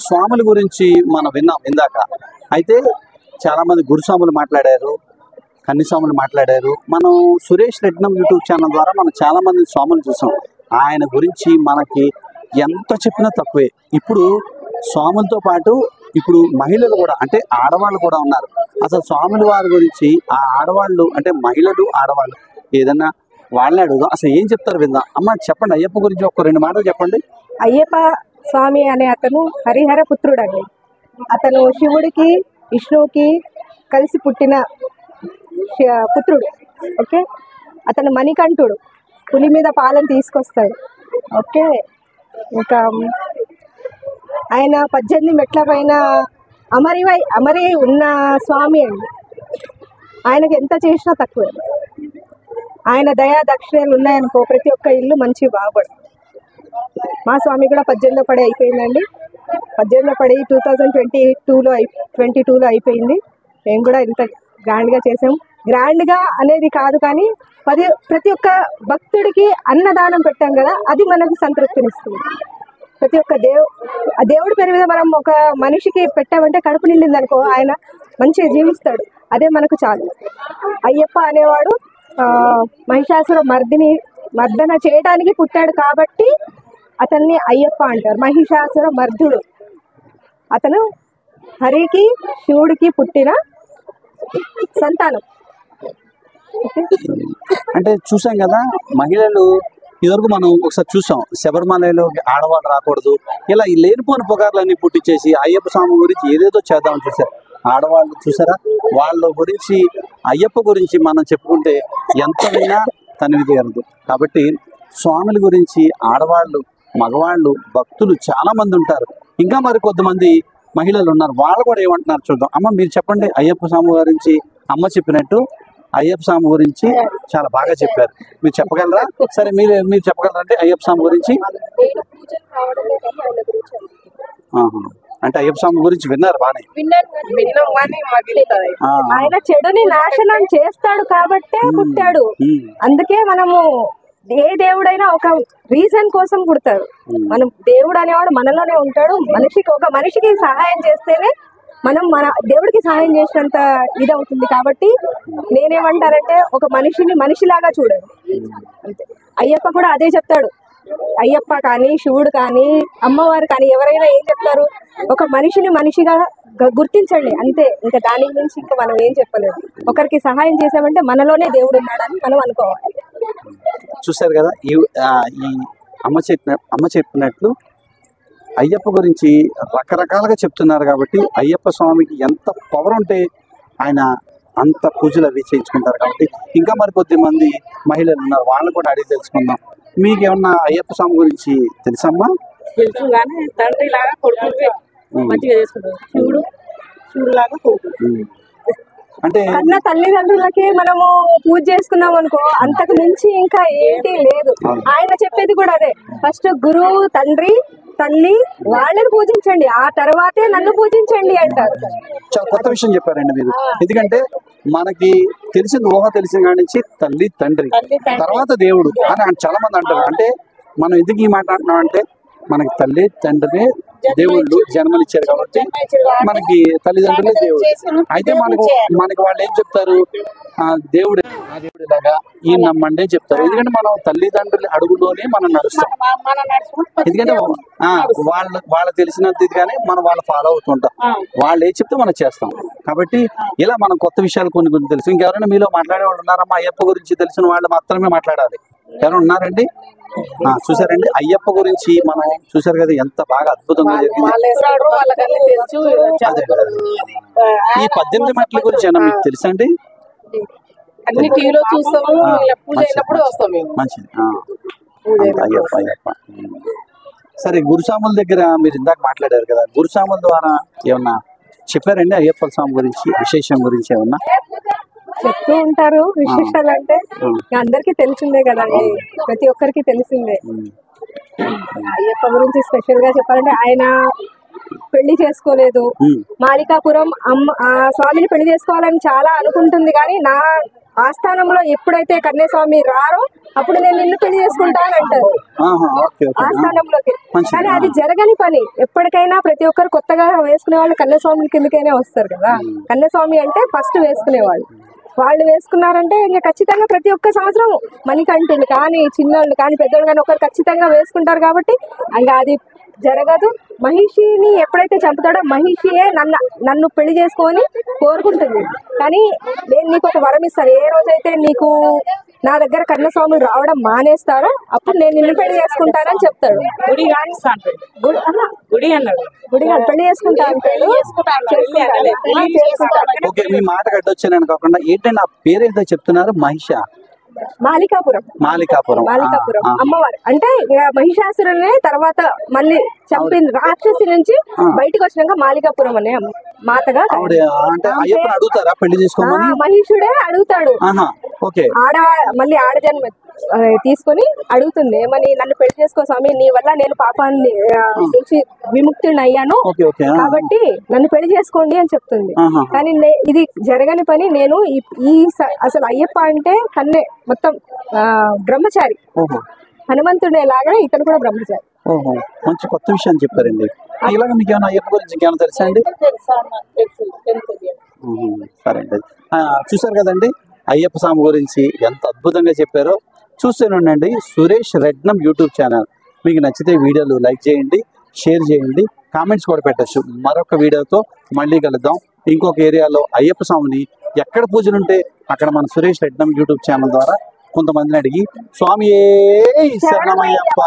స్వాముల గురించి మనం విన్నాం ఇందాక. అయితే చాలా మంది గురుస్వాములు మాట్లాడారు, కన్నిస్వాములు మాట్లాడారు. మనం సురేష్ రెడ్నం యూట్యూబ్ ఛానల్ ద్వారా మనం చాలా మంది స్వాములు చూసాం. ఆయన గురించి మనకి ఎంత చెప్పినా తక్కువే. ఇప్పుడు స్వాములతో పాటు ఇప్పుడు మహిళలు కూడా, అంటే ఆడవాళ్ళు కూడా ఉన్నారు. అసలు స్వాముల వారి గురించి ఆ ఆడవాళ్ళు, అంటే మహిళలు ఆడవాళ్ళు ఏదన్నా వాళ్ళని అడుగుదాం. అసలు ఏం చెప్తారు విందాం. అమ్మ చెప్పండి, అయ్యప్ప గురించి ఒక 2 మాటలు చెప్పండి. అయ్యప్ప స్వామి అనే అతను హరిహర పుత్రుడు అండి. అతను శివుడికి విష్ణువుకి కలిసి పుట్టిన పుత్రుడు. ఓకే, అతను మణికంఠుడు, పులి మీద పాలను తీసుకొస్తాడు. ఓకే, ఇంకా ఆయన 18 మెట్ల పైన అమరి ఉన్న స్వామి అండి. ఆయనకి ఎంత చేసినా తక్కువే. ఆయన దయా దక్షిణాలు ఉన్నాయనుకో ప్రతి ఒక్క ఇల్లు మంచి బాగుపడు. మా స్వామి కూడా 18లో పడి అయిపోయిందండి. 18లో పడి 2022లో అయిపోయింది. మేము కూడా ఇంత గ్రాండ్గా చేసాం. గ్రాండ్గా అనేది కాదు కానీ ప్రతి ఒక్క భక్తుడికి అన్నదానం పెట్టాం కదా, అది మనకు సంతృప్తినిస్తుంది. ప్రతి ఒక్క దేవుడి పేరు మీద మనం ఒక మనిషికి పెట్టామంటే కడుపు నిండింది అనుకో, ఆయన మంచిగా జీవిస్తాడు. అదే మనకు చాలు. అయ్యప్ప అనేవాడు మహిషాసుర మర్దన చేయడానికి పుట్టాడు కాబట్టి అతన్ని అయ్యప్ప అంటారు. మహిషాసుర మర్దుడు. అతను హరికి శివుడికి పుట్టిన సంతానం. అంటే చూసాం కదా, మహిళలు ఇదివరకు మనం ఒకసారి చూసాం, శబరిమలలో ఆడవాళ్ళు రాకూడదు, ఇలా ఈ లేనిపోని పుకార్లన్నీ పుట్టించేసి అయ్యప్ప స్వామి గురించి ఏదేదో చేద్దామని చూసారు. ఆడవాళ్ళు చూసారా, వాళ్ళ గురించి అయ్యప్ప గురించి మనం చెప్పుకుంటే ఎంత విన్నా తనివి తీరదు. కాబట్టి స్వాముల గురించి ఆడవాళ్ళు, మగవాళ్ళు, భక్తులు చాలా మంది ఉంటారు. ఇంకా మరి కొంతమంది మహిళలు ఉన్నారు, వాళ్ళు కూడా ఏమంటున్నారు చూద్దాం. అమ్మ మీరు చెప్పండి, అయ్యప్ప స్వామి గురించి అమ్మ చెప్పినట్టు అయ్యప్ప స్వామి గురించి చాలా బాగా చెప్పారు. మీరు చెప్పగలరా? సరే, మీరు చెప్పగలరంటే అయ్యప్ప స్వామి గురించి. అంటే అయ్యప్ప స్వామి గురించి విన్నారు బానే. ఆయన చెడుని నాశనం చేస్తాడు కాబట్టే పుట్టాడు. అందుకే మనము ఏ దేవుడైనా ఒక రీజన్ కోసం పుడతాడు. మనం దేవుడు అనేవాడు మనలోనే ఉంటాడు. ఒక మనిషికి సహాయం చేస్తేనే మనం మన దేవుడికి సహాయం చేసినంత ఇది అవుతుంది. కాబట్టి నేనేమంటానంటే ఒక మనిషిని మనిషిలాగా చూడండి అంతే. అయ్యప్ప కూడా అదే చెప్తాడు. అయ్యప్ప కానీ శివుడు కానీ అమ్మవారు కానీ ఎవరైనా ఏం చెప్తారు, ఒక మనిషిని మనిషిగా గుర్తించండి అంతే. ఇంకా దానికి మించి ఇంకా మనం ఏం చెప్పలేదు. ఒకరికి సహాయం చేసామంటే మనలోనే దేవుడు ఉన్నాడని మనం అనుకోవాలి. చూసారు కదా, ఈ అమ్మ చెప్పినట్లు అయ్యప్ప గురించి రకరకాలుగా చెప్తున్నారు. కాబట్టి అయ్యప్ప స్వామికి ఎంత పవర్ ఉంటే ఆయన అంత పూజలు అవి చేయించుకుంటారు. కాబట్టి ఇంకా మరి కొద్దిమంది మహిళలు ఉన్నారు, వాళ్ళని కూడా అడిగి తెలుసుకుందాం. మీకేమన్నా అయ్యప్ప స్వామి గురించి తెలుసమ్మా? తెలుసు, కానీ తండ్రి లాగా కొడుకు మంచిగా చేసుకుంటారు. శివుడు లాగా కొడుకు. అంటే అన్న తల్లిదండ్రులకి మనము పూజ చేసుకున్నాం అనుకో, అంతకు మించి ఇంకా ఏంటి లేదు. ఆయన చెప్పేది కూడా అదే, ఫస్ట్ గురువు, తండ్రి, తల్లి వాళ్ళని పూజించండి, ఆ తర్వాతే నన్ను పూజించండి అంటారు. చాలా కొత్త విషయం చెప్పారండి మీరు. ఎందుకంటే మనకి ఊహ తెలిసిన కాడి నుంచి తల్లి, తండ్రి, తర్వాత దేవుడు అని చాలా మంది అంటారు. అంటే మనం ఎందుకు ఈ మాట అంటున్నాం అంటే, మనకి తల్లి తండ్రినే దేవుళ్ళు జన్మనిచ్చారు కాబట్టి మనకి తల్లిదండ్రులే దేవుడు. అయితే మనకి వాళ్ళు ఏం చెప్తారు, దేవుడు లాగా ఈ నమ్మండి చెప్తారు. ఎందుకంటే మనం తల్లిదండ్రుల అడుగులోనే మనం నడుస్తాం. ఎందుకంటే వాళ్ళ తెలిసినది కానీ మనం వాళ్ళు ఫాలో అవుతుంటాం. వాళ్ళు ఏం చెప్తే మనం చేస్తాం. కాబట్టి ఇలా మనం కొత్త విషయాలు కొన్ని తెలుసు. ఇంకెవరైనా మీలో మాట్లాడే వాళ్ళు ఉన్నారమ్మా? అయ్యప్ప గురించి తెలిసిన వాళ్ళు మాత్రమే మాట్లాడాలి. ఎవరైనా ఉన్నారండి? చూసారండి, అయ్యప్ప గురించి మనం చూసారు కదా, ఎంత బాగా అద్భుతంగా జరిగింది. ఈ 18 మెట్ల గురించి ఏమన్నా మీకు తెలుసా అండి? అన్ని టీవీలో చూస్తాము, పూజ అయినప్పుడు వస్తాం మేము. మంచిది. అయ్యప్ప. సరే, గురుస్వాముల దగ్గర మీరు ఇందాక మాట్లాడారు కదా, గురుస్వాముల ద్వారా ఏమన్నా చెప్పారండి అయ్యప్ప స్వామి గురించి, విశేషం గురించి ఏమన్నా? చెప్తూ ఉంటారు విశేషాలు. అంటే అందరికీ తెలిసిందే కదండి, ప్రతి ఒక్కరికి తెలిసిందే. అయ్యప్ప గురించి స్పెషల్ గా చెప్పాలంటే, ఆయన పెళ్లి చేసుకోలేదు. మాలికాపురం ఆ స్వామిని పెళ్లి చేసుకోవాలని చాలా అనుకుంటుంది, కానీ ఆస్థానంలో ఎప్పుడైతే కన్యాస్వామి రారో అప్పుడు నేను నిన్ను పెళ్లి చేసుకుంటా అని అంటారు ఆస్థానంలోకి. కానీ అది జరగని పని. ఎప్పటికైనా ప్రతి ఒక్కరు కొత్తగా వేసుకునే వాళ్ళు కన్యాస్వామి కిందకైనా వస్తారు కదా. కన్యాస్వామి అంటే ఫస్ట్ వేసుకునేవాళ్ళు. వాళ్ళు వేసుకున్నారంటే ఇంకా ఖచ్చితంగా ప్రతి ఒక్క సంవత్సరం మణికంఠులు కానీ చిన్నోళ్ళు కానీ పెద్దోళ్ళు కానీ ఒకరు ఖచ్చితంగా వేసుకుంటారు. కాబట్టి ఇంకా అది జరగదు. మహిషిని ఎప్పుడైతే చంపుతాడో మహిషియే నన్ను పెళ్లి చేసుకొని కోరుకుంటుంది. కానీ నేను నీకు ఒక వరం ఇస్తాను. ఏ రోజైతే నీకు నా దగ్గర కన్యాస్వామి రావడం మానేస్తారో అప్పుడు నేను నిన్ను పెళ్లి చేసుకుంటానని చెప్తాడు. గుడి అన్నాడు. గుడి పెళ్లి చేసుకుంటా అంటాడు. ఓకే, మీ మాట కట్టొచ్చానని కాకుండా ఏంటంటే ఆ పేరు ఏదో చెప్తున్నారు, మహిష మాలికాపురం అమ్మవారు. అంటే మహిషాసురునే తర్వాత మళ్ళీ చంపిన రాక్షసి నుంచి బయటకు వచ్చినాక మాలికాపురం అనే మాతగా అడుగుతారా పెళ్లి చేసుకోమని. మహిషుడే అడుగుతాడు. మళ్ళీ ఆడజన్మ తీసుకొని అడుగుతుంది ఏమని, నన్ను పెళ్లి చేసుకో స్వామి, నీ వల్ల నేను పాపాన్ని నుంచి విముక్తుని అయ్యాను కాబట్టి నన్ను పెళ్లి చేసుకోండి అని చెప్తుంది. కానీ ఇది జరగని పని. నేను ఈ అసలు అయ్యప్ప అంటే కన్నే మొత్తం బ్రహ్మచారి. హనుమంతుడే లాగా ఇతను కూడా బ్రహ్మచారి. మంచి కొత్త విషయం చెప్పారండి. ఇలాగ మీకు ఏమైనా అయ్యప్ప గురించి ఇంకేమైనా తెలుసా అండి? సరే అండి, చూసారు కదండి అయ్యప్ప స్వామి గురించి ఎంత అద్భుతంగా చెప్పారో. చూస్తూనే ఉండండి సురేష్ రెడ్నం యూట్యూబ్ ఛానల్. మీకు నచ్చితే వీడియోలు లైక్ చేయండి, షేర్ చేయండి, కామెంట్స్ కూడా పెట్టచ్చు. మరొక వీడియోతో మళ్ళీ కలుద్దాం. ఇంకొక ఏరియాలో అయ్యప్ప స్వామిని ఎక్కడ పూజలు ఉంటే అక్కడ మన సురేష్ రెడ్నం యూట్యూబ్ ఛానల్ ద్వారా కొంతమందిని అడిగి స్వామియే శరణమయ్యప్ప